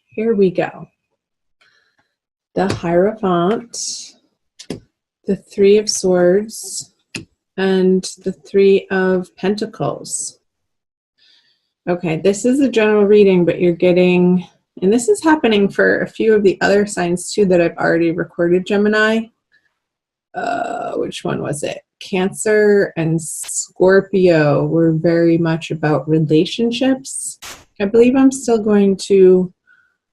Here we go. The Hierophant, the Three of Swords, and the Three of Pentacles. Okay, this is a general reading, but you're getting, and this is happening for a few of the other signs too that I've already recorded, Gemini. Which one was it? Cancer and Scorpio were very much about relationships. I believe I'm still going to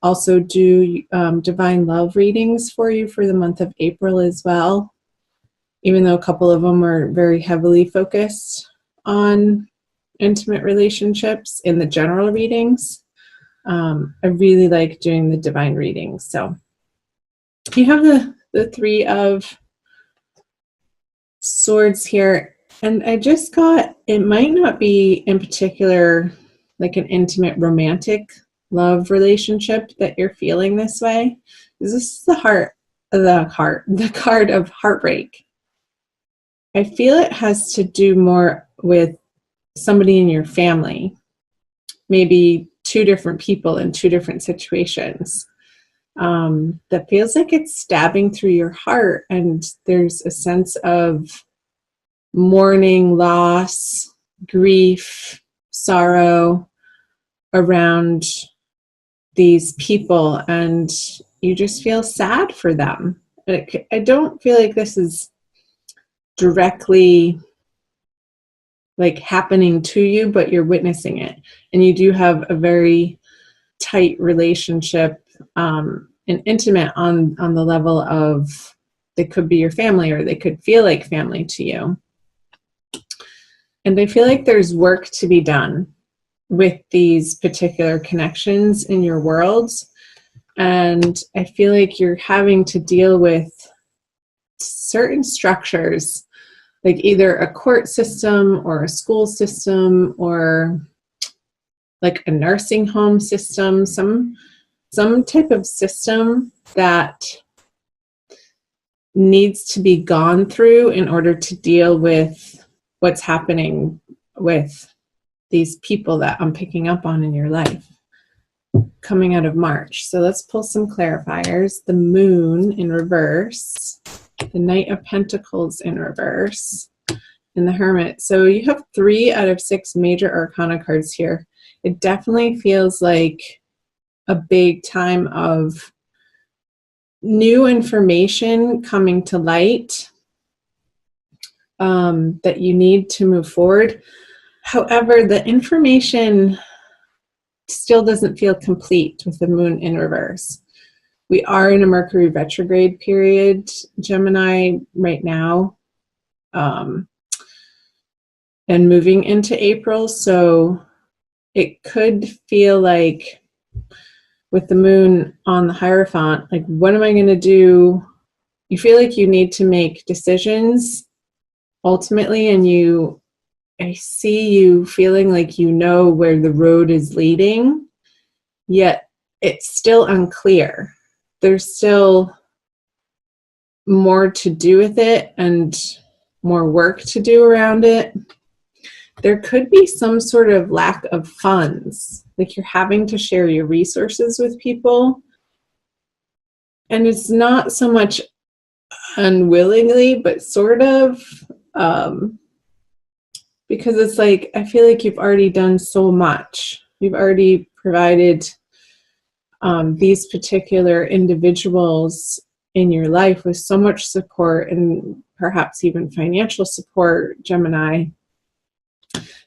also do divine love readings for you for the month of April as well, even though a couple of them are very heavily focused on intimate relationships in the general readings. I really like doing the divine readings. So you have the Three of Swords here, and I just got, it might not be in particular like an intimate romantic love relationship that you're feeling this way. This is the card of heartbreak. I feel it has to do more with somebody in your family, maybe two different people in two different situations. That feels like it's stabbing through your heart, and there's a sense of mourning, loss, grief, sorrow around these people, and you just feel sad for them. I don't feel like this is directly like happening to you, but you're witnessing it, and you do have a very tight relationship and intimate on the level of, they could be your family or they could feel like family to you. And I feel like there's work to be done with these particular connections in your worlds. And I feel like you're having to deal with certain structures, like either a court system or a school system or like a nursing home system, some type of system that needs to be gone through in order to deal with what's happening with these people that I'm picking up on in your life coming out of March. So let's pull some clarifiers. The Moon in reverse, the Knight of Pentacles in reverse, and the Hermit. So you have 3 out of 6 major arcana cards here. It definitely feels like a big time of new information coming to light that you need to move forward. However, the information still doesn't feel complete with the Moon in reverse. We are in a Mercury retrograde period, Gemini, right now, and moving into April. So it could feel like, with the Moon on the Hierophant, like, what am I going to do? You feel like you need to make decisions ultimately, and I see you feeling like you know where the road is leading, yet it's still unclear. There's still more to do with it and more work to do around it. There could be some sort of lack of funds, like you're having to share your resources with people. And it's not so much unwillingly, but sort of, because it's like, I feel like you've already done so much. You've already provided these particular individuals in your life with so much support, and perhaps even financial support, Gemini,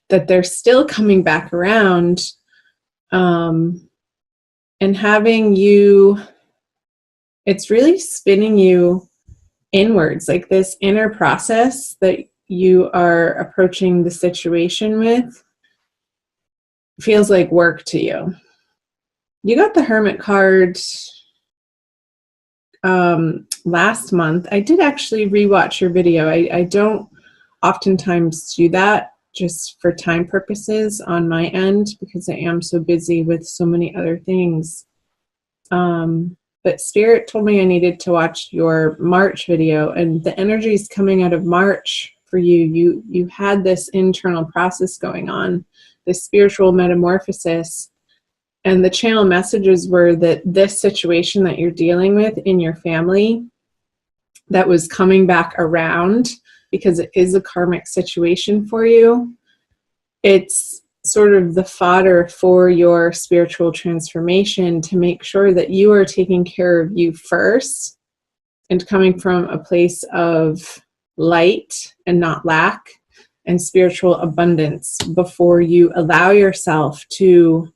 that they're still coming back around and having you, it's really spinning you inwards, like this inner process that you are approaching the situation with feels like work to you. You got the Hermit card last month. I did actually rewatch your video. I don't oftentimes do that, just for time purposes on my end, because I am so busy with so many other things. But Spirit told me I needed to watch your March video, and the energies coming out of March for you, you had this internal process going on, this spiritual metamorphosis, And the channel messages were that this situation that you're dealing with in your family that was coming back around, because it is a karmic situation for you, it's sort of the fodder for your spiritual transformation to make sure that you are taking care of you first and coming from a place of light and not lack and spiritual abundance before you allow yourself to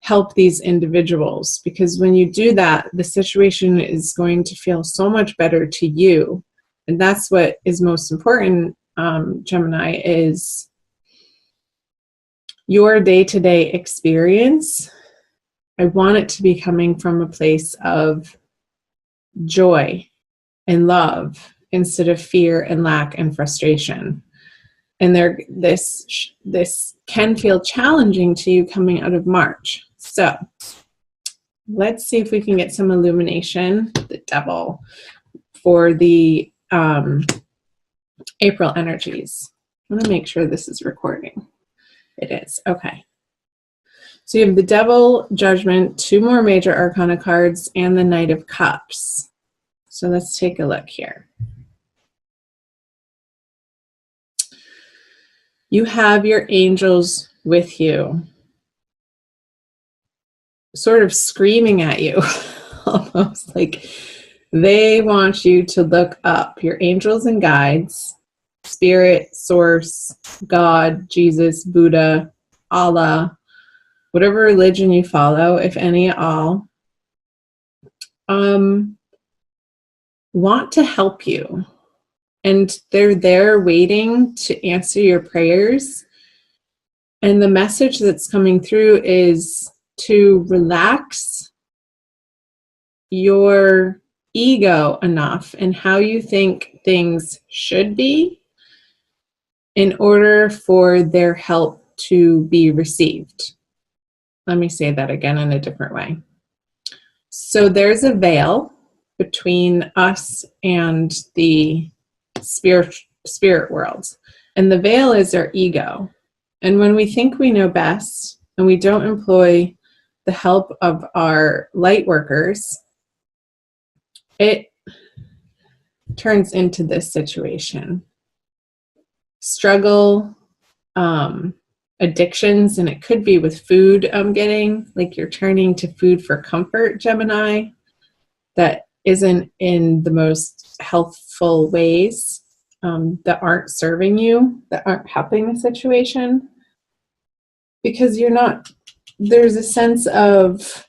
help these individuals. Because when you do that, the situation is going to feel so much better to you. And that's what is most important, Gemini, is your day-to-day experience. I want it to be coming from a place of joy and love instead of fear and lack and frustration. And this can feel challenging to you coming out of March. So let's see if we can get some illumination, the devil, for the April energies. I want to make sure this is recording. It is. Okay. So you have the Devil, Judgment, 2 more major arcana cards, and the Knight of Cups. So let's take a look here. You have your angels with you, sort of screaming at you, almost like they want you to look up. Your angels and guides, Spirit, Source, God, Jesus, Buddha, Allah, whatever religion you follow, if any at all, want to help you. And they're there waiting to answer your prayers. And the message that's coming through is to relax your ego enough and how you think things should be in order for their help to be received. Let me say that again in a different way. So there's a veil between us and the spirit world. And the veil is our ego. And when we think we know best and we don't employ the help of our light workers, it turns into this situation. Struggle, addictions, and it could be with food. I'm getting like you're turning to food for comfort, Gemini, that isn't in the most healthful ways, that aren't serving you, that aren't helping the situation, because there's a sense of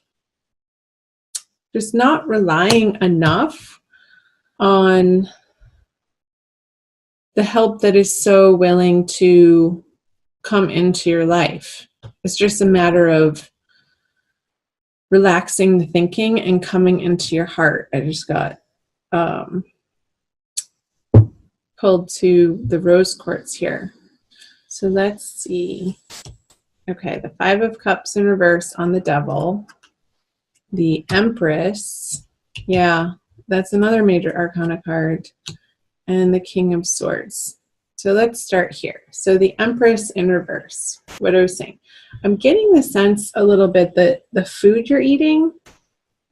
just not relying enough on the help that is so willing to come into your life. It's just a matter of relaxing the thinking and coming into your heart. I just got pulled to the rose quartz here. So let's see. Okay, the 5 of Cups in reverse on the Devil. The Empress. Yeah, that's another major arcana card. And the King of Swords. So let's start here. So the Empress in reverse. What I was saying. I'm getting the sense a little bit that the food you're eating,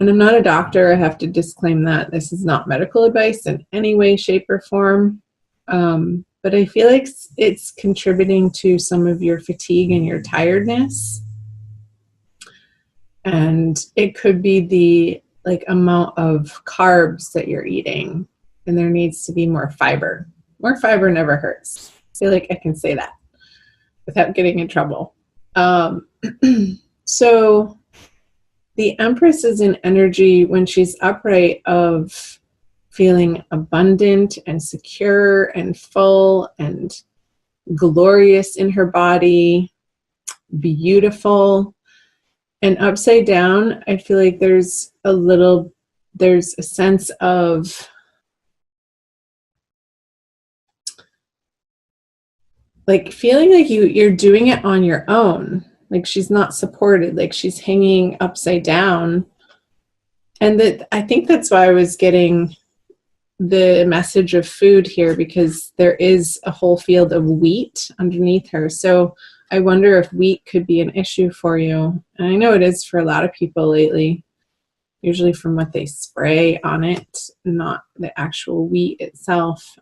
and I'm not a doctor, I have to disclaim that. This is not medical advice in any way, shape, or form. But I feel like it's contributing to some of your fatigue and your tiredness. And it could be the amount of carbs that you're eating. And there needs to be more fiber. More fiber never hurts. I feel like I can say that without getting in trouble. So the Empress is in energy when she's upright of feeling abundant and secure and full and glorious in her body, beautiful. And upside down, I feel like there's a sense of like feeling like you're doing it on your own. Like she's not supported, like she's hanging upside down. And I think that's why I was getting the message of food here, because there is a whole field of wheat underneath her. So I wonder if wheat could be an issue for you. And I know it is for a lot of people lately, usually from what they spray on it, not the actual wheat itself.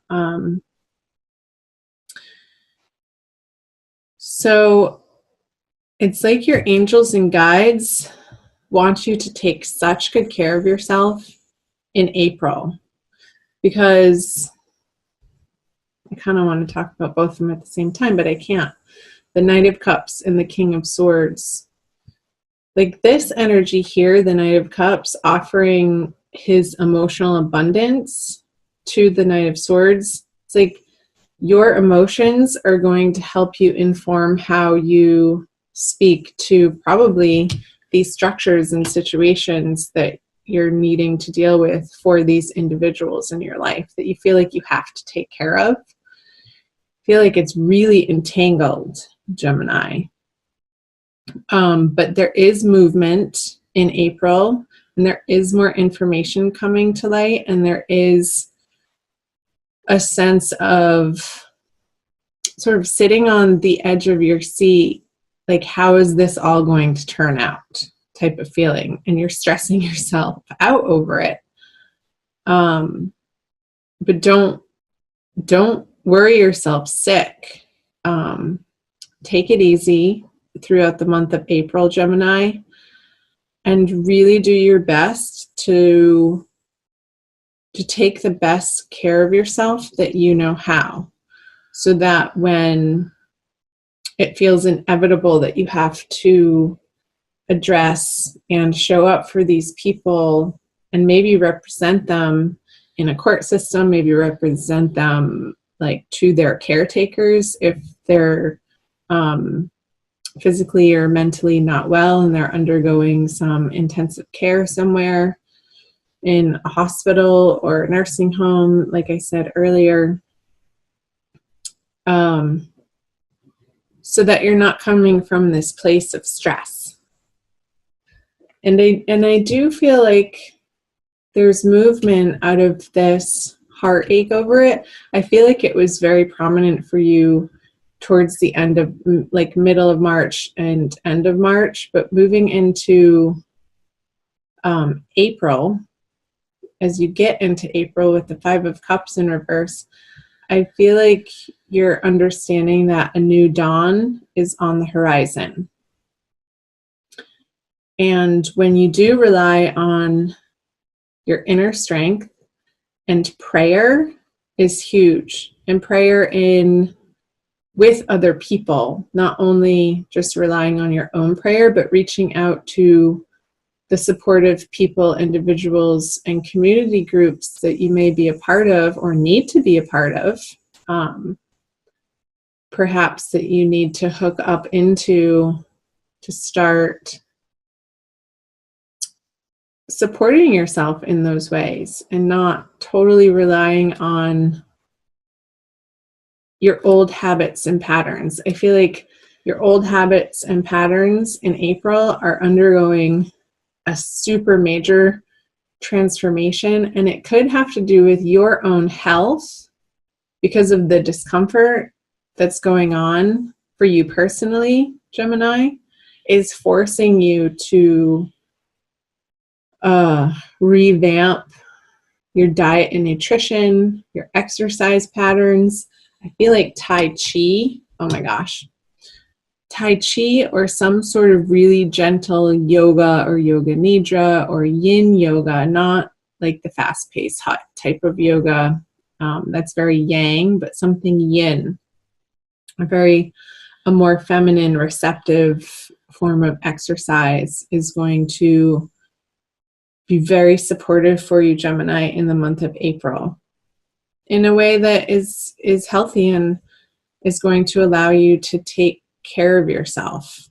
So it's like your angels and guides want you to take such good care of yourself in April, because I kind of want to talk about both of them at the same time, but I can't. The Knight of Cups and the King of Swords. Like this energy here, the Knight of Cups, offering his emotional abundance to the Knight of Swords. It's like your emotions are going to help you inform how you speak to probably these structures and situations that you're needing to deal with for these individuals in your life that you feel like you have to take care of. I feel like it's really entangled, Gemini. But there is movement in April, and there is more information coming to light, and there is a sense of sort of sitting on the edge of your seat, like, how is this all going to turn out type of feeling, and you're stressing yourself out over it. But don't worry yourself sick. Take it easy throughout the month of April, Gemini, and really do your best to take the best care of yourself that you know how, so that when it feels inevitable that you have to address and show up for these people and maybe represent them in a court system, maybe represent them like to their caretakers if they're physically or mentally not well and they're undergoing some intensive care somewhere in a hospital or a nursing home, like I said earlier, so that you're not coming from this place of stress. And I do feel like there's movement out of this heartache over it. I feel like it was very prominent for you towards the end of, like, middle of March and end of March, but moving into April, as you get into April with the Five of Cups in reverse, I feel like you're understanding that a new dawn is on the horizon. And when you do rely on your inner strength, and prayer is huge, and prayer with other people, not only just relying on your own prayer, but reaching out to the supportive people, individuals, and community groups that you may be a part of or need to be a part of. Perhaps that you need to hook up into to start supporting yourself in those ways and not totally relying on your old habits and patterns. I feel like your old habits and patterns in April are undergoing a super major transformation, and it could have to do with your own health because of the discomfort that's going on for you personally. Gemini is forcing you to revamp your diet and nutrition, your exercise patterns. I feel like Tai Chi, oh my gosh, Tai Chi or some sort of really gentle yoga or yoga nidra or yin yoga, not like the fast-paced hot type of yoga that's very yang, but something yin, a more feminine, receptive form of exercise is going to be very supportive for you, Gemini, in the month of April, in a way that is healthy and is going to allow you to take care of yourself.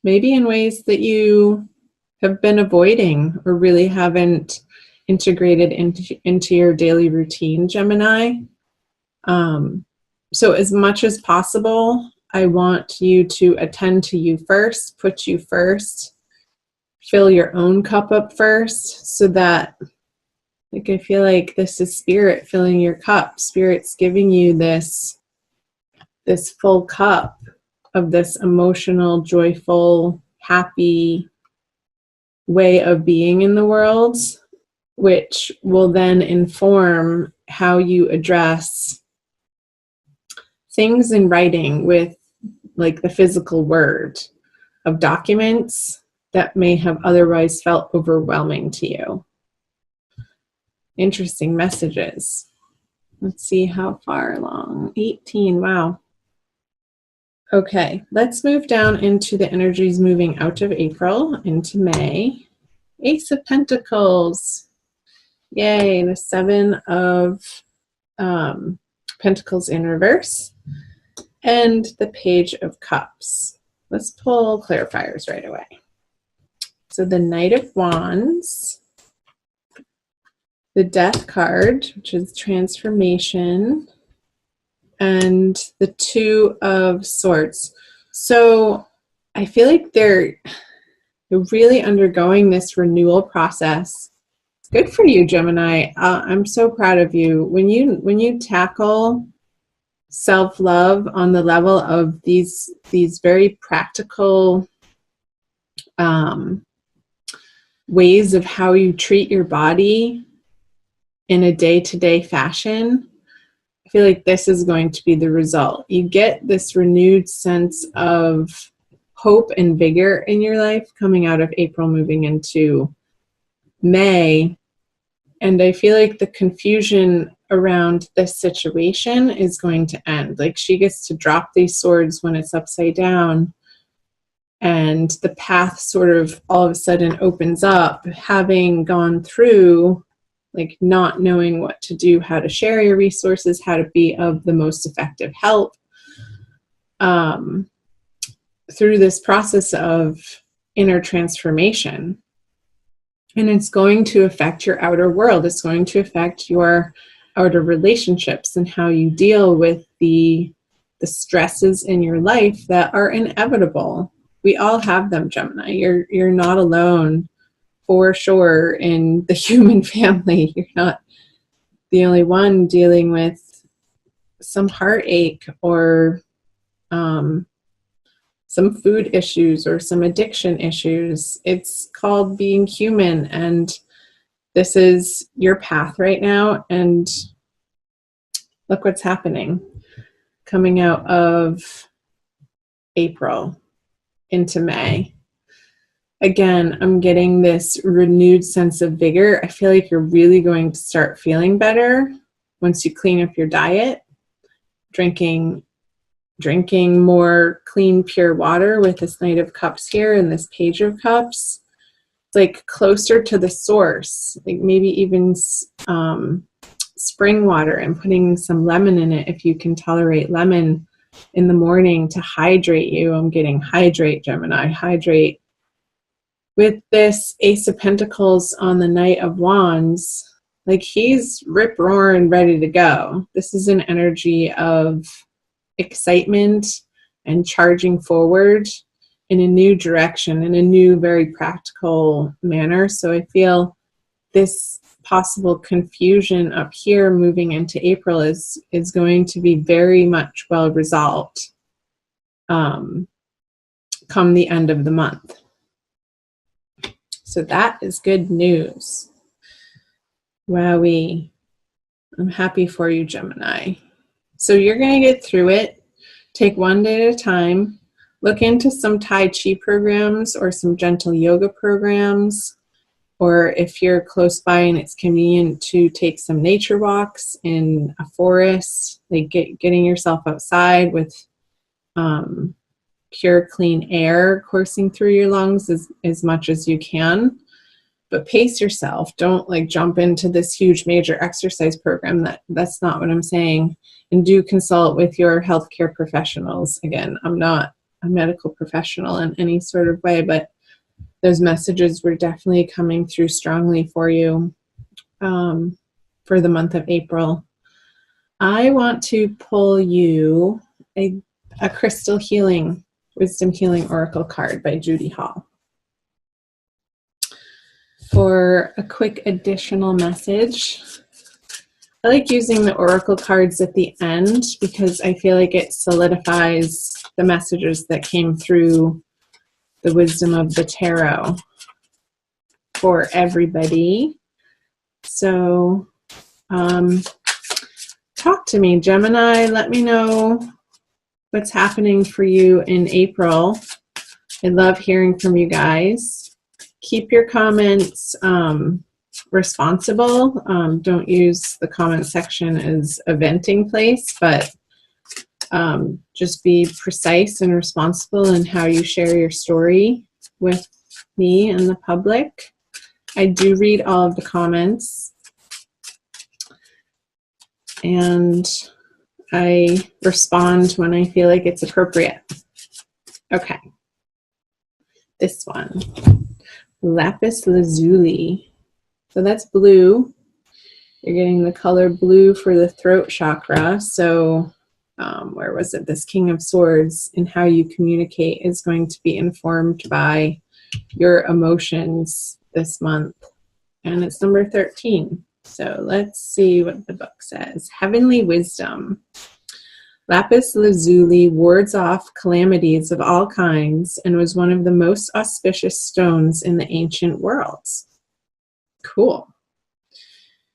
Maybe in ways that you have been avoiding or really haven't integrated into your daily routine, Gemini. So as much as possible, I want you to attend to you first, put you first, fill your own cup up first, so that, like, I feel like this is spirit filling your cup. Spirit's giving you this full cup of this emotional, joyful, happy way of being in the world, which will then inform how you address things in writing with like the physical word of documents that may have otherwise felt overwhelming to you. Interesting messages. Let's see how far along. 18, wow. Okay, let's move down into the energies moving out of April into May. Ace of Pentacles. Yay, the Seven of Pentacles in reverse. And the Page of Cups. Let's pull clarifiers right away. So the Knight of Wands, the Death card, which is transformation, and the Two of Swords. So I feel like they're really undergoing this renewal process. Good for you, Gemini. I'm so proud of you. When you tackle self-love on the level of these very practical ways of how you treat your body in a day-to-day fashion, I feel like this is going to be the result. You get this renewed sense of hope and vigor in your life coming out of April, moving into May. And I feel like the confusion around this situation is going to end. Like she gets to drop these swords when it's upside down, and the path sort of all of a sudden opens up, having gone through like not knowing what to do, how to share your resources, how to be of the most effective help through this process of inner transformation. And it's going to affect your outer world. It's going to affect your outer relationships and how you deal with the stresses in your life that are inevitable. We all have them, Gemini. You're not alone for sure in the human family. You're not the only one dealing with some heartache or some food issues or some addiction issues. It's called being human, and this is your path right now. And look what's happening coming out of April into May. Again, I'm getting this renewed sense of vigor. I feel like you're really going to start feeling better once you clean up your diet, drinking more clean, pure water with this Knight of Cups here and this Page of Cups. It's like closer to the source, like maybe even spring water, and putting some lemon in it if you can tolerate lemon in the morning to hydrate you. I'm getting hydrate, Gemini, hydrate. With this Ace of Pentacles on the Knight of Wands, like he's rip-roaring ready to go. This is an energy of excitement and charging forward in a new direction, in a new, very practical manner. So I feel this possible confusion up here moving into April is going to be very much well resolved come the end of the month. So that is good news. Wowee. I'm happy for you, Gemini. So you're going to get through it. Take one day at a time. Look into some Tai Chi programs or some gentle yoga programs. Or if you're close by and it's convenient to take some nature walks in a forest, like getting yourself outside with pure, clean air coursing through your lungs as much as you can. But pace yourself. Don't like jump into this huge major exercise program. That's not what I'm saying. And do consult with your healthcare professionals. Again, I'm not a medical professional in any sort of way, but those messages were definitely coming through strongly for you for the month of April. I want to pull you a crystal healing, wisdom healing oracle card by Judy Hall for a quick additional message I like using the oracle cards at the end because I feel like it solidifies the messages that came through the wisdom of the tarot for everybody. So talk to me, Gemini. Let me know what's happening for you in April. I love hearing from you guys. Keep your comments responsible. Don't use the comment section as a venting place, but just be precise and responsible in how you share your story with me and the public. I do read all of the comments, and I respond when I feel like it's appropriate. Okay. This one, lapis lazuli. So that's blue. You're getting the color blue for the throat chakra. So where was it? This King of Swords and how you communicate is going to be informed by your emotions this month. And it's number 13. So let's see what the book says. Heavenly wisdom. Lapis lazuli wards off calamities of all kinds and was one of the most auspicious stones in the ancient worlds. Cool.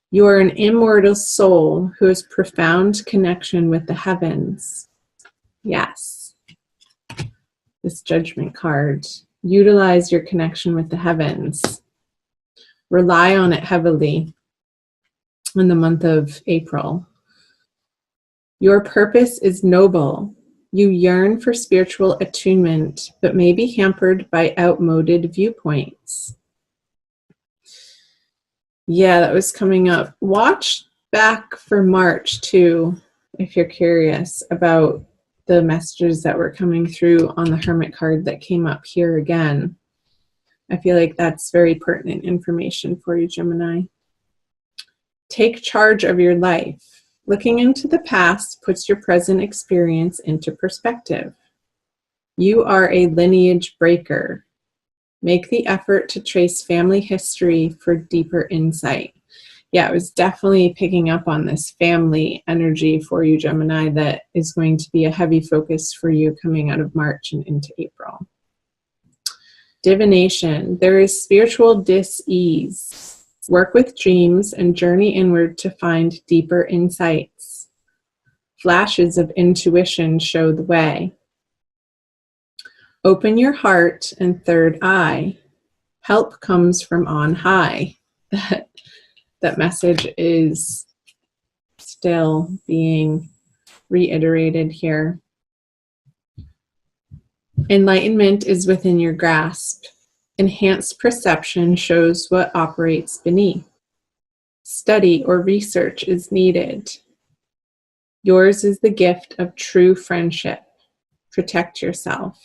You are an immortal soul who has profound connection with the heavens. Yes. This judgment card. Utilize your connection with the heavens. Rely on it heavily in the month of April. Your purpose is noble. You yearn for spiritual attunement, but may be hampered by outmoded viewpoints. Yeah, that was coming up. Watch back for March too, if you're curious about the messages that were coming through on the Hermit card that came up here again. I feel like that's very pertinent information for you, Gemini. Take charge of your life. Looking into the past puts your present experience into perspective. You are a lineage breaker. Make the effort to trace family history for deeper insight. Yeah, I was definitely picking up on this family energy for you, Gemini, that is going to be a heavy focus for you coming out of March and into April. Divination. There is spiritual dis-ease. Work with dreams and journey inward to find deeper insights. Flashes of intuition show the way. Open your heart and third eye. Help comes from on high. That message is still being reiterated here. Enlightenment is within your grasp. Enhanced perception shows what operates beneath. Study or research is needed. Yours is the gift of true friendship. Protect yourself.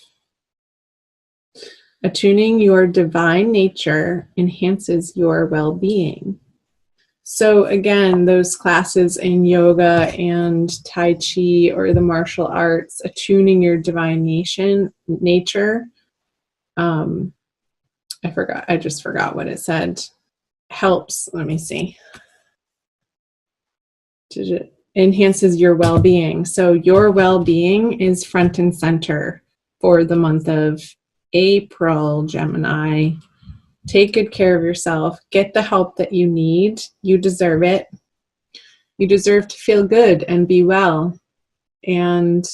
Attuning your divine nature enhances your well-being. So again, those classes in yoga and Tai Chi or the martial arts, attuning your divine nature. I just forgot what it said. Helps, let me see. Enhances your well-being. So your well-being is front and center for the month of April, Gemini. Take good care of yourself. Get the help that you need. You deserve it. You deserve to feel good and be well and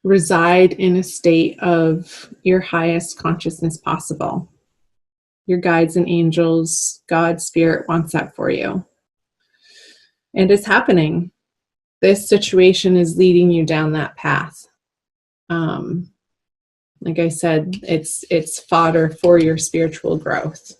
reside in a state of your highest consciousness possible. Your guides and angels, God, Spirit wants that for you. And it's happening. This situation is leading you down that path. Like I said, it's fodder for your spiritual growth.